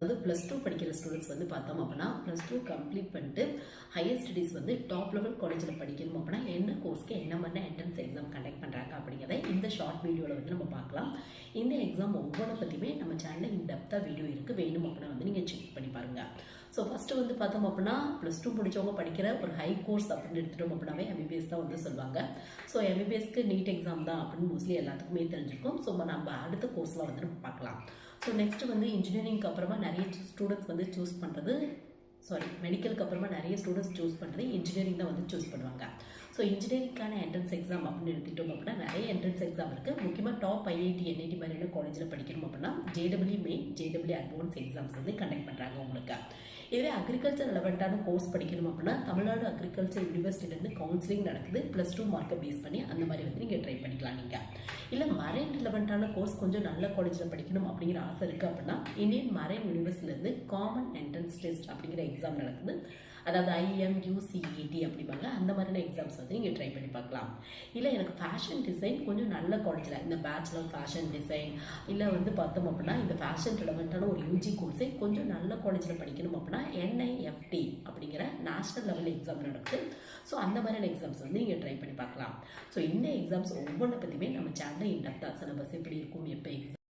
வந்து +2 படிக்கிற ஸ்டூடெண்ட்ஸ் வந்து பார்த்தோம் அப்படின்னா +2 கம்ப்ளீட் பண்ணிட்டு ஹையர் ஸ்டடீஸ் வந்து டாப் லெவல் காலேஜில் படிக்கணும் அப்படின்னா என்ன கோர்ஸ்க்கு என்ன மாதிரி என்ட்ரன்ஸ் எக்ஸாம் கண்டக்ட் பண்ணுறாங்க அப்படிங்கிறத இந்த ஷார்ட் வீடியோவில் வந்து நம்ம பார்க்கலாம். இந்த எக்ஸாம் ஒவ்வொரு பற்றியுமே நம்ம சேனலில் இன்டெப்த்தாக வீடியோ இருக்குது, வேணும் அப்படின்னா வந்து நீங்கள் செக் பண்ணி பாருங்கள். ஸோ ஃபஸ்ட்டு வந்து பார்த்தோம் அப்படின்னா +2 முடிச்சவங்க படிக்கிற ஒரு ஹை கோர்ஸ் அப்படின்னு எடுத்துட்டோம் அப்படின்னாவே MBBS தான் வந்து சொல்லுவாங்க. ஸோ MBBSக்கு நீட் எக்ஸாம் தான் அப்படின்னு மோஸ்ட்லி எல்லாத்துக்குமே தெரிஞ்சிருக்கும். ஸோ நம்ம அடுத்த கோர்ஸில் வந்து நம்ம பார்க்கலாம். ஸோ நெக்ஸ்ட் வந்து இன்ஜினியரிங்க்கு அப்புறமா நிறைய ஸ்டூடெண்ட்ஸ் வந்து சூஸ் பண்ணுறது மெடிக்கலுக்கு அப்புறமா நிறைய ஸ்டூடெண்ட்ஸ் சூஸ் பண்ணுறது இன்ஜினியரிங் தான் வந்து சூஸ் பண்ணுவாங்க. ஸோ இன்ஜினியரிங்கான என்ட்ரன்ஸ் எக்ஸாம் அப்படின்னு எடுத்துட்டோம் அப்படின்னா நிறைய என்ட்ரன்ஸ் எக்ஸாம் இருக்குது. முக்கியமாக டாப் IIT NIT மாதிரியான காலேஜில் படிக்கணும் அப்படின்னா JEE main JEE advance exams வந்து கண்டக்ட் பண்ணுறாங்க உங்களுக்கு. இதுவே அக்ரிகல்ச்சர் ரெலவெண்ட்டான கோர்ஸ் படிக்கணும் அப்படின்னா தமிழ்நாடு அக்ரிகல்ச்சர் யூனிவர்சிட்டியிலேருந்து கவுன்சிலிங் நடக்குது. +2 மார்க்கை பேஸ் பண்ணி அந்த மாதிரி வந்து நீங்கள் ட்ரை பண்ணிக்கலாம். நீங்கள் இல்லை மரைன் ரிலவெண்ட்டான கோர்ஸ் கொஞ்சம் நல்ல காலேஜில் படிக்கணும் அப்படிங்கிற ஆசை இருக்குது அப்படின்னா இந்தியன் மரைன் யூனிவர்சிட்டியிலேருந்து காமன் என்ட்ரன்ஸ் டெஸ்ட் அப்படிங்கிற எக்ஸாம் நடக்குது. அதாவது IMUCET அப்படிம்பாங்க. அந்த மாதிரியான எக்ஸாம்ஸ் வந்து நீங்கள் ட்ரை பண்ணி பார்க்கலாம். இல்லை எனக்கு ஃபேஷன் டிசைன் கொஞ்சம் நல்ல காலேஜில் இந்த பேச்சுலர் ஃபேஷன் டிசைன் இல்லை வந்து பார்த்தோம் அப்படின்னா இந்த ஃபேஷன் ரிலவெண்ட்டான ஒரு UG கோர்ஸை கொஞ்சம் நல்ல காலேஜில் படிக்கணும் அப்படின்னா NIFT அப்படிங்கிற நேஷனல் லெவல் எக்ஸாம் நடக்குது. ஸோ அந்த மாதிரியான எக்ஸாம்ஸ் வந்து நீங்கள் ட்ரை பண்ணி பார்க்கலாம். ஸோ இந்த எக்ஸாம்ஸ் ஒவ்வொன்றை பற்றியுமே நம்ம சேனலில் இன்டெப்த்தாக சிலபஸ் எப்படி இருக்கும், எப்போ எக்ஸாம்